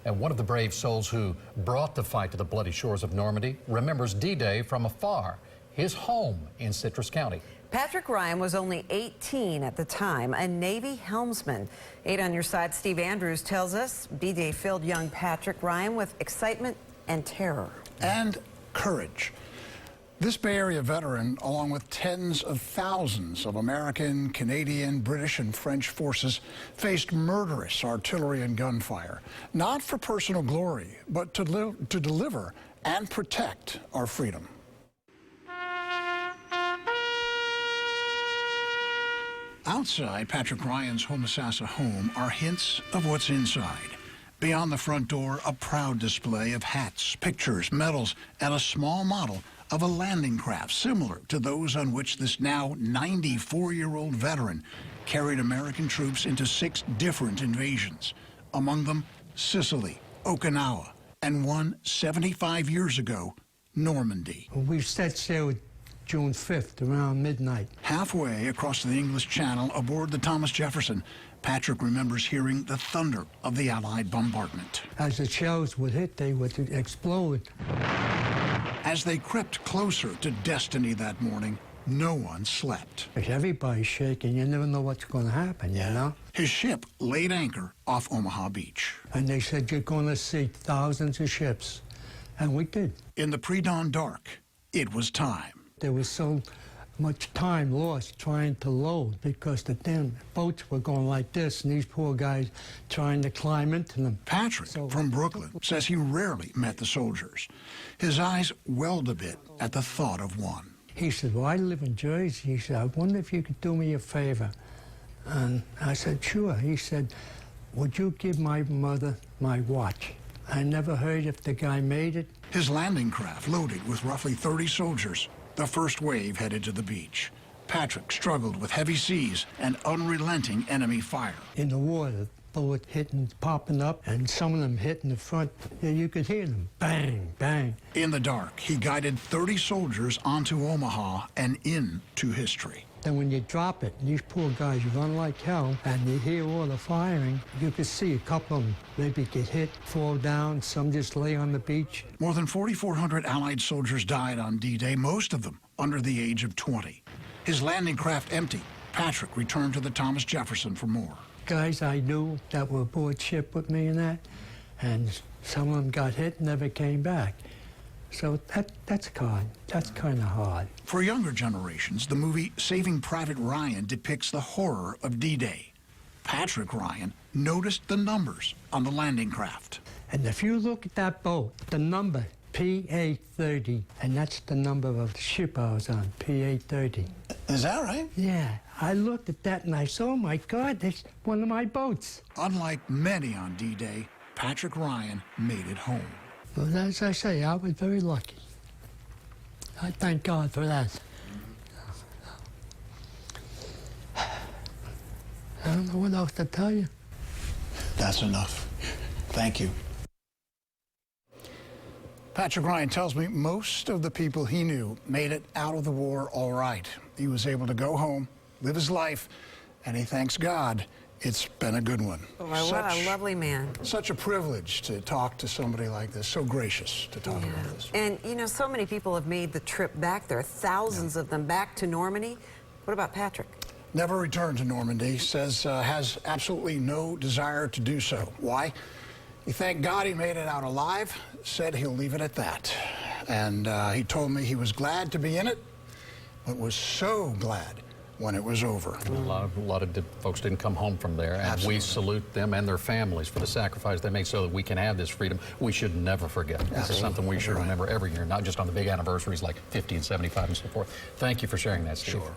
And one of the brave souls who brought the fight to the bloody shores of Normandy remembers D-Day from afar, his home in Citrus County. Patrick Ryan was only 18 at the time, a Navy helmsman. 8 on your side, Steve Andrews tells us D-Day filled young Patrick Ryan with excitement and terror. And courage. This Bay Area veteran, along with tens of thousands of American, Canadian, British, and French forces, faced murderous artillery and gunfire, not for personal glory, but to deliver and protect our freedom. Outside Patrick Ryan's Homosassa home are hints of what's inside. Beyond the front door, a proud display of hats, pictures, medals, and a small model of a landing craft similar to those on which this now 94-year-old veteran carried American troops into 6 different invasions. Among them, Sicily, Okinawa, and one 75 years ago, Normandy. We set sail June 5th around midnight. Halfway across the English Channel aboard the Thomas Jefferson, Patrick remembers hearing the thunder of the Allied bombardment. As the shells would hit, they would explode. As they crept closer to destiny that morning, no one slept. Everybody's shaking. You never know what's going to happen, you know? His ship laid anchor off Omaha Beach. And they said, you're going to see thousands of ships. And we did. In the pre-dawn dark, it was time. There was so much time lost trying to load because the damn boats were going like this, and these poor guys trying to climb into them. Patrick, from Brooklyn, says he rarely met the soldiers. His eyes welled a bit at the thought of one. He said, well, I live in Jersey. He said, I wonder if you could do me a favor. And I said, sure. He said, would you give my mother my watch? I never heard if the guy made it. His landing craft loaded with roughly 30 soldiers. The first wave headed to the beach. Patrick struggled with heavy seas and unrelenting enemy fire. In the water, bullets hitting, popping up, and some of them hitting the front. Yeah, you could hear them, bang, bang. In the dark, he guided 30 soldiers onto Omaha and into history. Then when you drop it, these poor guys run like hell, and you hear all the firing. You could see a couple of them maybe get hit, fall down, some just lay on the beach. More than 4,400 Allied soldiers died on D-Day, most of them under the age of 20. His landing craft empty, Patrick returned to the Thomas Jefferson for more. Guys I knew that were aboard ship with me and that, and some of them got hit and never came back. So that's kind of hard. For younger generations, the movie Saving Private Ryan depicts the horror of D-Day. Patrick Ryan noticed the numbers on the landing craft. And if you look at that boat, the number, PA-30, and that's the number of the ship I was on, PA-30. Is that right? Yeah, I looked at that and I said, oh my God, that's one of my boats. Unlike many on D-Day, Patrick Ryan made it home. Well, as I say, I was very lucky. I thank God for that. I don't know what else to tell you. That's enough. Thank you. Patrick Ryan tells me most of the people he knew made it out of the war all right. He was able to go home, live his life, and he thanks God it's been a good one. Oh, what a lovely man. Such a privilege to talk to somebody like this, so gracious to talk about this. And, you know, so many people have made the trip back there, thousands of them back to Normandy. What about Patrick? Never returned to Normandy, says has absolutely no desire to do so. Why? He thanked God he made it out alive, said he'll leave it at that. And he told me he was glad to be in it, but was so glad when it was over. A lot of folks didn't come home from there, and Absolutely. we salute them and their families for the sacrifice they made so that we can have this freedom. We should never forget. This is something we should remember every year, not just on the big anniversaries like 50 and 75 and so forth. Thank you for sharing that, Steve. Sure.